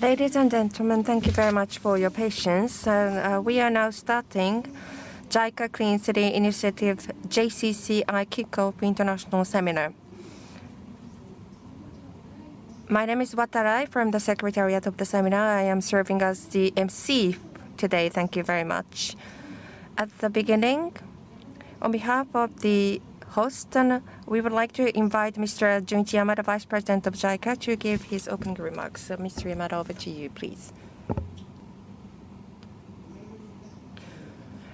Ladies and gentlemen, thank you very much for your patience. We are now starting JICA Clean City Initiative JCCI Kickoff International Seminar. My name is Watarai from the Secretariat of the seminar. I am serving as the MC today. Thank you very much. At the beginning, on behalf of the host, we would like to invite Mr. Junichi YAMADA, Vice President of JICA, to give his opening remarks. So, Mr. YAMADA, over to you, please.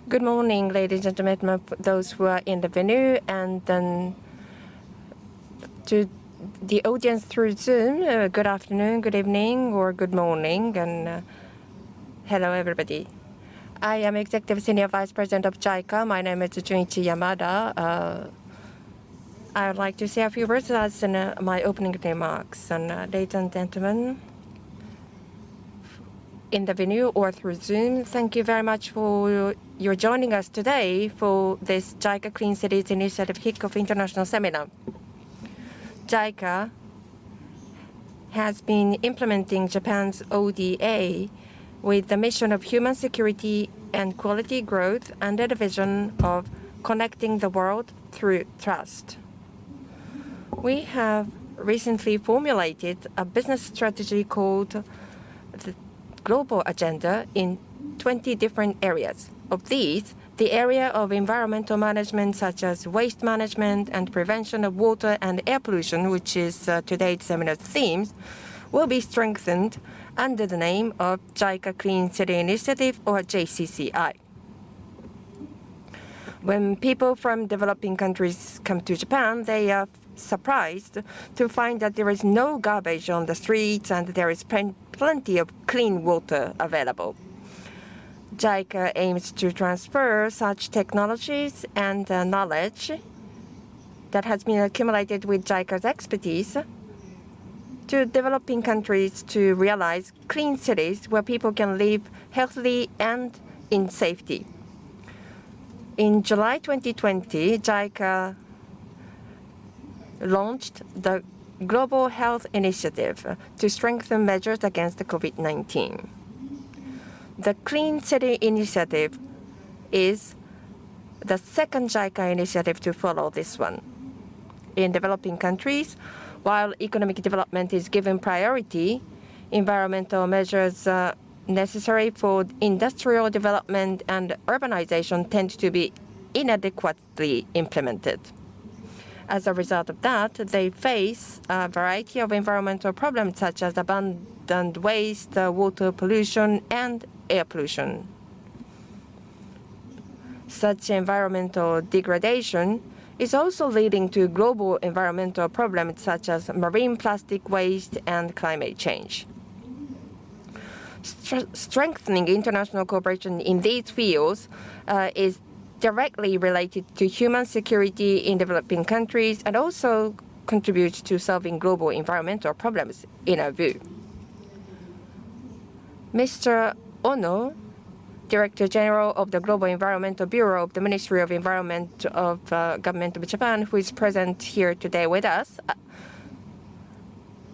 Good morning, ladies and gentlemen, those who are in the venue, and then to the audience through Zoom, good afternoon, good evening, or good morning, and hello, everybody. I am Executive Senior Vice President of JICA. My name is Junichi YAMADA. I would like to say a few words as my opening remarks. And ladies and gentlemen, in the venue or through Zoom, thank you very much for your joining us today for this JICA Clean Cities Initiative Kickoff International Seminar. JICA has been implementing Japan's ODA with the mission of human security and quality growth under the vision of connecting the world through trust. We have recently formulated a business strategy called the Global Agenda in 20 different areas. Of these, the area of environmental management, such as waste management and prevention of water and air pollution, which is today's seminar's themes, will be strengthened under the name of JICA Clean City Initiative, or JCCI. When people from developing countries come to Japan, they are surprised to find that there is no garbage on the streets and there is plenty of clean water available. JICA aims to transfer such technologies and knowledge that has been accumulated with JICA's expertise to developing countries to realize clean cities where people can live healthily and in safety. In July 2020, JICA launched the Global Health Initiative to strengthen measures against the COVID-19. The Clean City Initiative is the second JICA initiative to follow this one. In developing countries, while economic development is given priority, environmental measures necessary for industrial development and urbanization tend to be inadequately implemented. As a result of that, they face a variety of environmental problems such as abundant waste, water pollution, and air pollution. Such environmental degradation is also leading to global environmental problems such as marine plastic waste and climate change. Strengthening international cooperation in these fields is directly related to human security in developing countries and also contributes to solving global environmental problems, in our view. Mr. Ono, Director General of the Global Environmental Bureau of the Ministry of Environment of Government of Japan, who is present here today with us,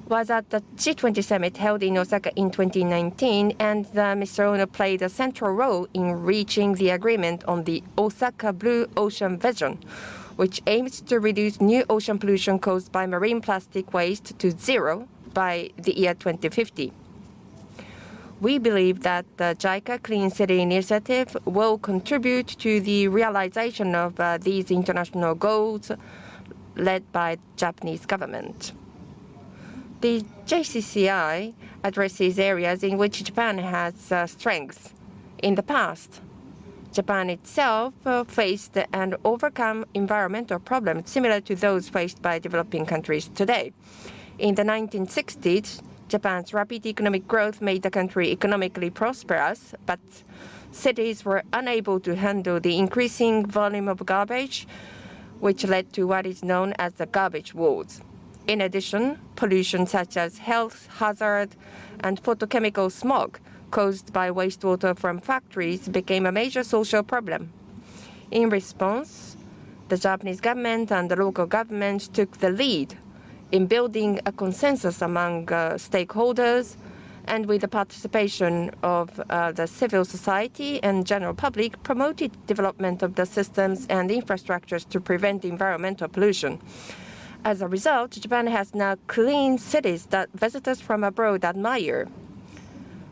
was at the G20 summit held in Osaka in 2019, and Mr. Ono played a central role in reaching the agreement on the Osaka Blue Ocean Vision, which aims to reduce new ocean pollution caused by marine plastic waste to zero by the year 2050. We believe that the JICA Clean City Initiative will contribute to the realization of these international goals led by the Japanese government. The JCCI addresses areas in which Japan has strengths. In the past, Japan itself faced and overcome environmental problems similar to those faced by developing countries today. In the 1960s, Japan's rapid economic growth made the country economically prosperous, but cities were unable to handle the increasing volume of garbage, which led to what is known as the garbage wars. In addition, pollution such as health hazard and photochemical smog caused by wastewater from factories became a major social problem. In response, the Japanese government and the local government took the lead in building a consensus among stakeholders and with the participation of the civil society and general public, promoted development of the systems and infrastructures to prevent environmental pollution. As a result, Japan has now clean cities that visitors from abroad admire.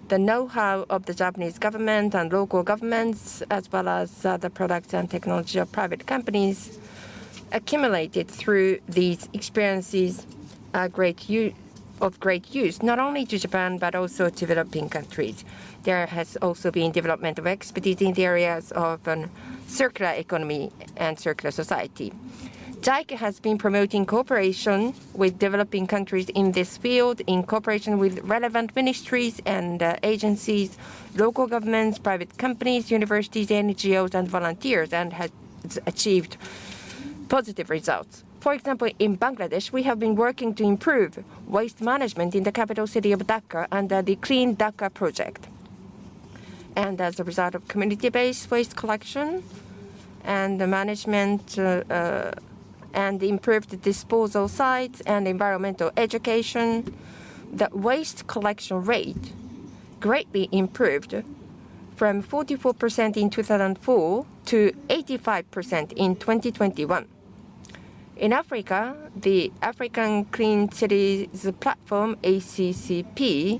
The know-how of the Japanese government and local governments, as well as the products and technology of private companies, accumulated through these experiences are of great use, not only to Japan, but also to developing countries. There has also been development of expertise in the areas of circular economy and circular society. JICA has been promoting cooperation with developing countries in this field in cooperation with relevant ministries and agencies, local governments, private companies, universities, NGOs, and volunteers, and has achieved positive results. For example, in Bangladesh, we have been working to improve waste management in the capital city of Dhaka under the Clean Dhaka project. And as a result of community-based waste collection and the management and improved disposal sites and environmental education, the waste collection rate greatly improved from 44% in 2004 to 85% in 2021. In Africa, the African Clean Cities Platform, ACCP,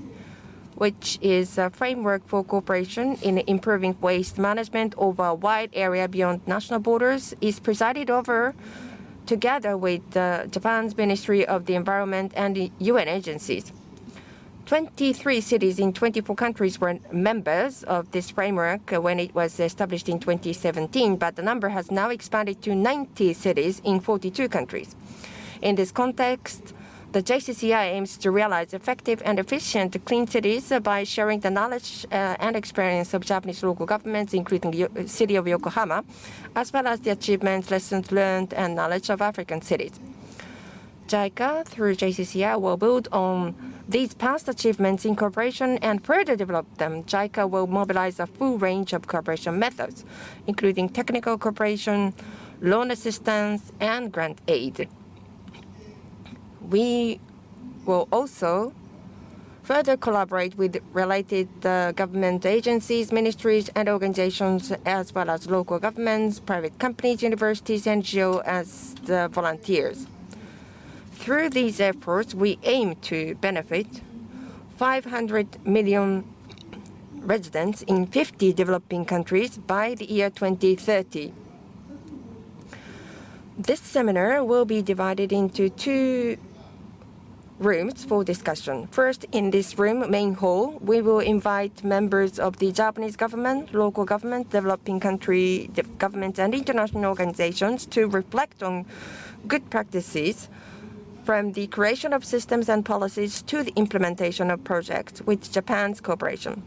which is a framework for cooperation in improving waste management over a wide area beyond national borders, is presided over together with Japan's Ministry of the Environment and UN agencies. 23 cities in 24 countries were members of this framework when it was established in 2017, but the number has now expanded to 90 cities in 42 countries. In this context, the JCCI aims to realize effective and efficient clean cities by sharing the knowledge and experience of Japanese local governments, including the city of Yokohama, as well as the achievements, lessons learned, and knowledge of African cities. JICA, through JCCI, will build on these past achievements in cooperation and further develop them. JICA will mobilize a full range of cooperation methods, including technical cooperation, loan assistance, and grant aid. We will also further collaborate with related government agencies, ministries, and organizations, as well as local governments, private companies, universities, NGOs, as the volunteers. Through these efforts, we aim to benefit 500 million residents in 50 developing countries by the year 2030. This seminar will be divided into two rooms for discussion. First, in this room, main hall, we will invite members of the Japanese government, local government, developing country governments, and international organizations to reflect on good practices from the creation of systems and policies to the implementation of projects with Japan's cooperation.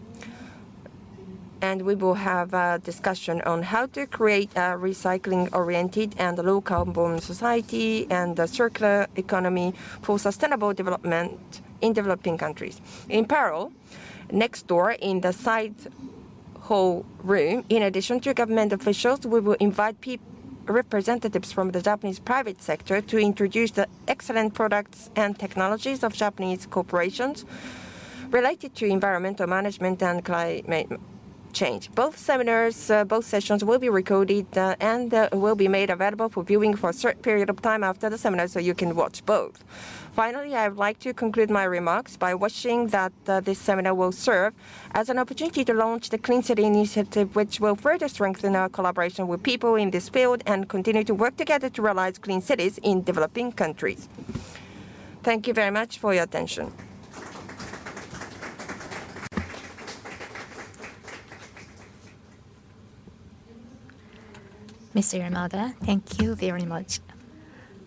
And we will have a discussion on how to create a recycling-oriented and low-carbon society and a circular economy for sustainable development in developing countries. In parallel, next door in the side hall room, in addition to government officials, we will invite representatives from the Japanese private sector to introduce the excellent products and technologies of Japanese corporations related to environmental management and climate change. Both sessions will be recorded and will be made available for viewing for a certain period of time after the seminar, so you can watch both. Finally, I would like to conclude my remarks by wishing that this seminar will serve as an opportunity to launch the Clean City Initiative, which will further strengthen our collaboration with people in this field and continue to work together to realize clean cities in developing countries. Thank you very much for your attention. Mr. Yamada, thank you very much.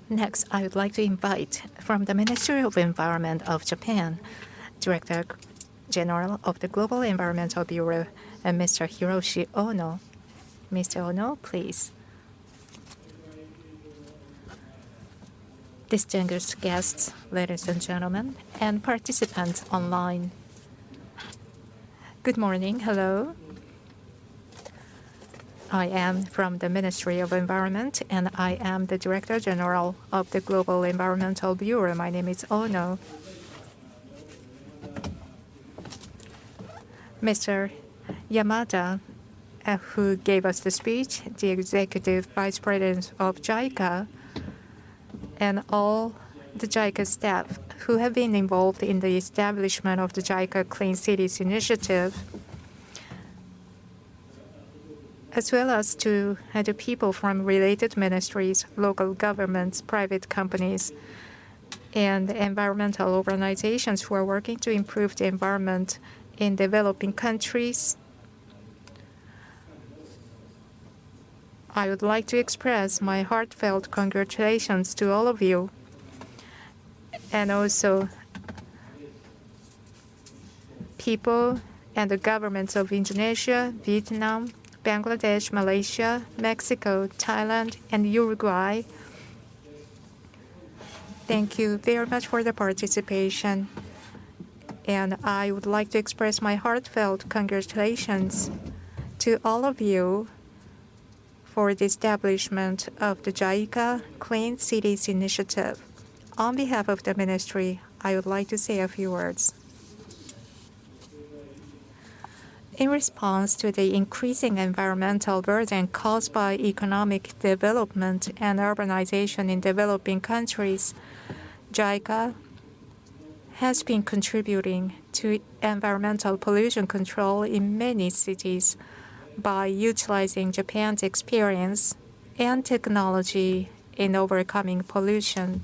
Next, I would like to invite from the Ministry of Environment of Japan, Director General of the Global Environmental Bureau, and Mr. Hiroshi Ono. Mr. Ono, please. Distinguished guests, ladies and gentlemen, and participants online. Good morning. Hello. I am from the Ministry of Environment, and I am the Director General of the Global Environmental Bureau. My name is Ono. Mr. Yamada, who gave us the speech, the Executive Vice President of JICA, and all the JICA staff who have been involved in the establishment of the JICA Clean Cities Initiative, as well as to the people from related ministries, local governments, private companies, and environmental organizations who are working to improve the environment in developing countries. I would like to express my heartfelt congratulations to all of you, and also people and the governments of Indonesia, Vietnam, Bangladesh, Malaysia, Mexico, Thailand, and Uruguay. Thank you very much for the participation. And I would like to express my heartfelt congratulations to all of you for the establishment of the JICA Clean Cities Initiative. On behalf of the ministry, I would like to say a few words. In response to the increasing environmental burden caused by economic development and urbanization in developing countries, JICA has been contributing to environmental pollution control in many cities by utilizing Japan's experience and technology in overcoming pollution.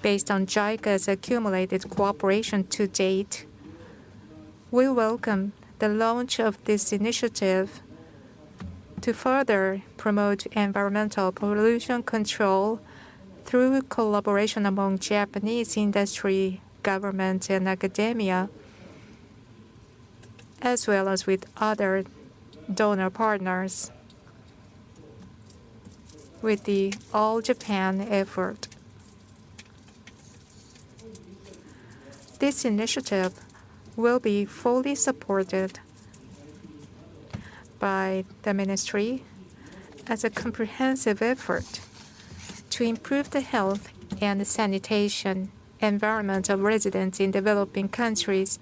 Based on JICA's accumulated cooperation to date, we welcome the launch of this initiative to further promote environmental pollution control through collaboration among Japanese industry, government, and academia, as well as with other donor partners, with the All Japan effort. This initiative will be fully supported by the ministry as a comprehensive effort to improve the health and sanitation environment of residents in developing countries,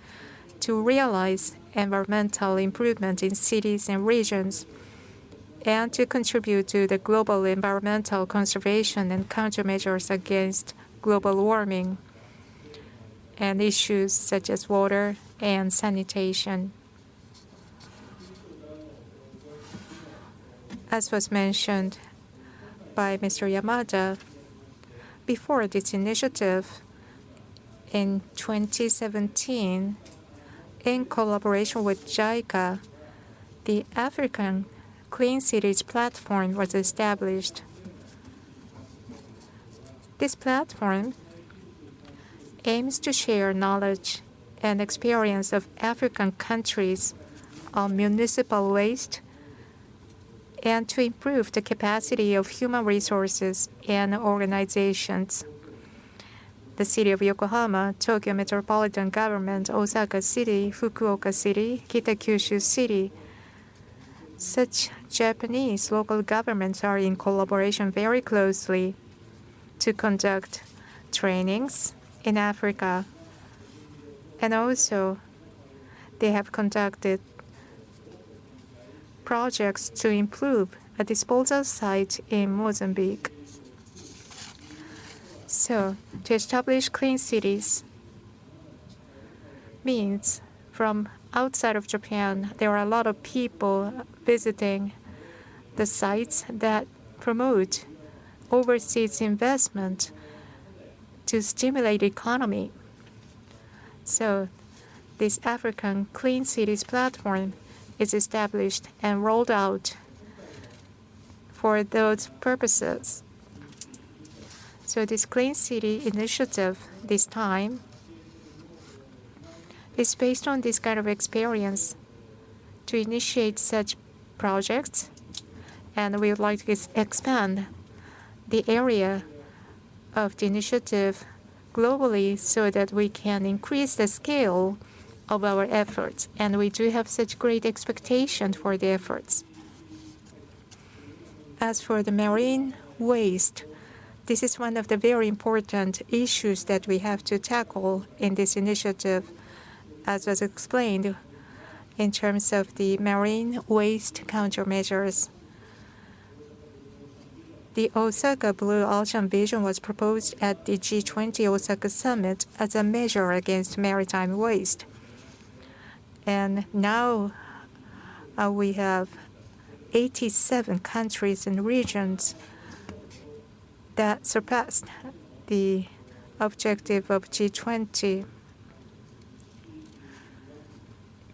to realize environmental improvement in cities and regions, and to contribute to the global environmental conservation and countermeasures against global warming and issues such as water and sanitation. As was mentioned by Mr. Yamada, before this initiative, in 2017, in collaboration with JICA, the African Clean Cities Platform was established. This platform aims to share knowledge and experience of African countries on municipal waste and to improve the capacity of human resources and organizations. The city of Yokohama, Tokyo Metropolitan Government, Osaka City, Fukuoka City, Kitakyushu City. Such Japanese local governments are in collaboration very closely to conduct trainings in Africa. And also, they have conducted projects to improve a disposal site in Mozambique. So, to establish clean cities means from outside of Japan, there are a lot of people visiting the sites that promote overseas investment to stimulate the economy. So, this African Clean Cities Platform is established and rolled out for those purposes. So this Clean City initiative this time is based on this kind of experience to initiate such projects, and we would like to expand the area of the initiative globally so that we can increase the scale of our efforts, and we do have such great expectation for the efforts. As for the marine waste, this is one of the very important issues that we have to tackle in this initiative. as was explained in terms of the marine waste countermeasures. The Osaka Blue Ocean Vision was proposed at the G20 Osaka Summit as a measure against maritime waste. And now we have 87 countries and regions that surpassed the objective of G20.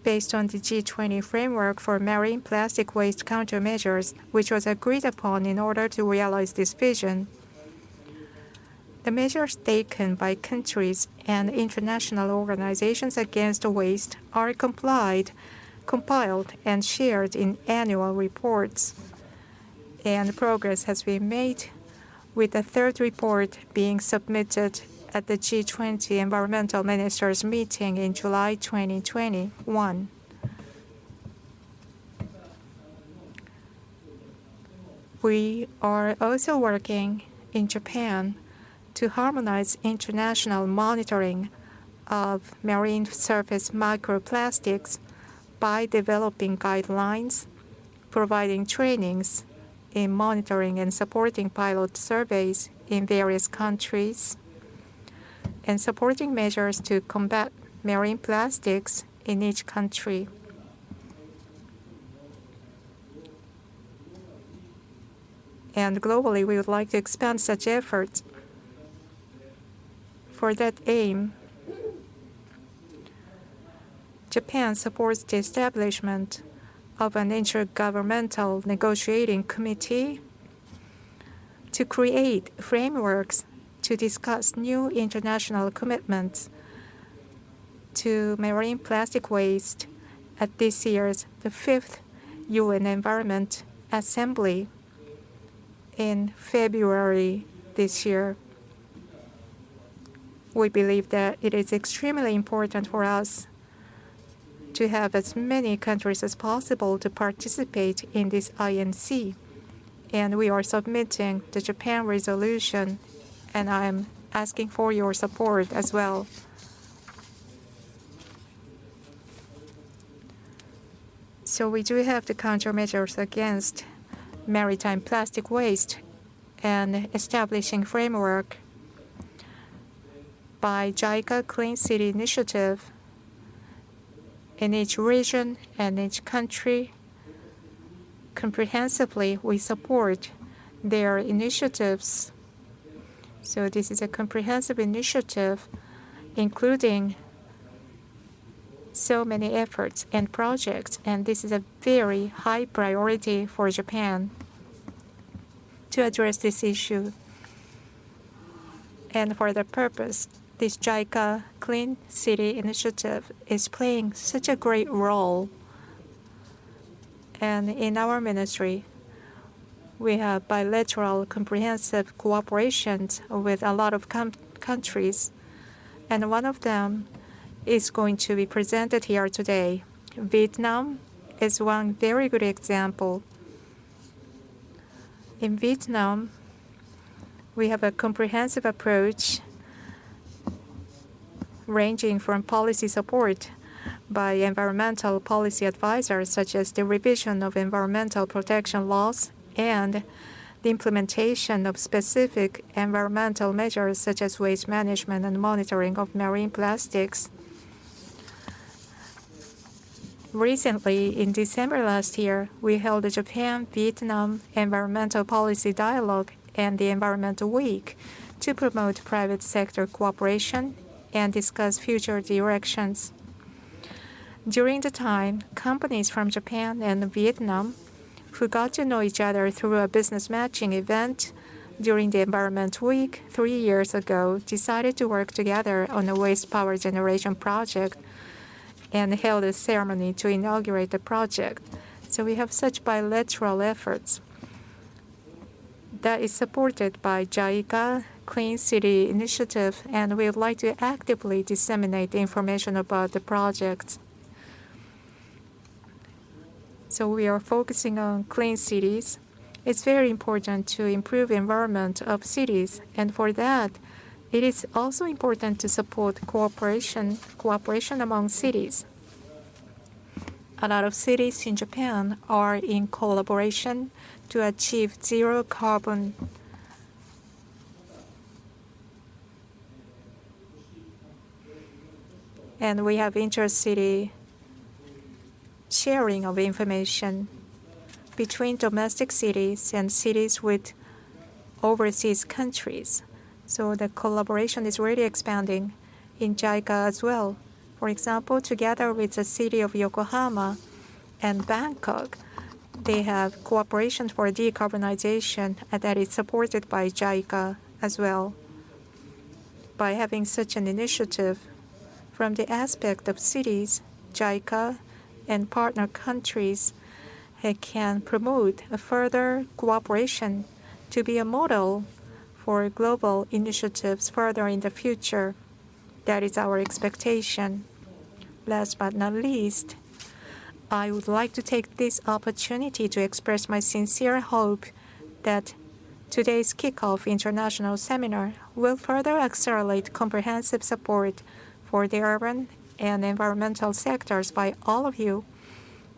Based on the G20 framework for marine plastic waste countermeasures, which was agreed upon in order to realize this vision. The measures taken by countries and international organizations against waste are compiled and shared in annual reports. And progress has been made, with the third report being submitted at the G20 Environmental Ministers meeting in July 2021. We are also working in Japan to harmonize international monitoring of marine surface microplastics by developing guidelines, providing trainings in monitoring and supporting pilot surveys in various countries, and supporting measures to combat marine plastics in each country. And globally, we would like to expand such efforts. For that aim, Japan supports the establishment of an intergovernmental negotiating committee to create frameworks to discuss new international commitments to marine plastic waste at this year's the 5th UN Environment Assembly in February this year. We believe that it is extremely important for us to have as many countries as possible to participate in this INC. And we are submitting the Japan resolution, and I'm asking for your support as well. So we do have the countermeasures against maritime plastic waste and establishing framework by JICA Clean City Initiative in each region and each country. Comprehensively, we support their initiatives. So this is a comprehensive initiative, including so many efforts and projects, and this is a very high priority for Japan to address this issue. And for the purpose, this JICA Clean City Initiative is playing such a great role. And in our ministry, we have bilateral comprehensive cooperation with a lot of countries, and one of them is going to be presented here today. Vietnam is one very good example. In Vietnam, we have a comprehensive approach ranging from policy support by environmental policy advisors, such as the revision of environmental protection laws and the implementation of specific environmental measures such as waste management and monitoring of marine plastics. Recently, in December last year, we held the Japan-Vietnam Environmental Policy Dialogue and the Environmental Week to promote private sector cooperation and discuss future directions. During the time, companies from Japan and Vietnam who got to know each other through a business matching event during the Environment Week 3 years ago decided to work together on a waste power generation project and held a ceremony to inaugurate the project. So we have such bilateral efforts that is supported by JICA Clean City Initiative, and we would like to actively disseminate information about the projects. So we are focusing on clean cities. It's very important to improve the environment of cities, and for that, It is also important to support cooperation among cities. A lot of cities in Japan are in collaboration to achieve zero carbon. And we have intercity sharing of information between domestic cities and cities with overseas countries. So the collaboration is really expanding in JICA as well. For example, together with the city of Yokohama and Bangkok, they have cooperation for decarbonization that is supported by JICA as well. By having such an initiative, from the aspect of cities, JICA and partner countries can promote a further cooperation to be a model for global initiatives further in the future. That is our expectation. Last but not least, I would like to take this opportunity to express my sincere hope that today's kickoff international seminar will further accelerate comprehensive support for the urban and environmental sectors by all of you,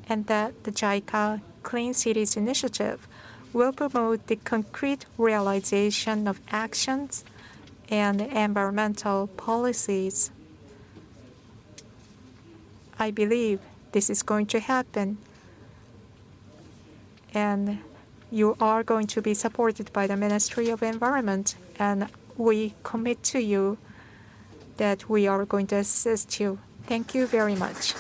and that the JICA Clean Cities Initiative will promote the concrete realization of actions and environmental policies. I believe this is going to happen, and you are going to be supported by the Ministry of Environment, and we commit to you that we are going to assist you. Thank you very much.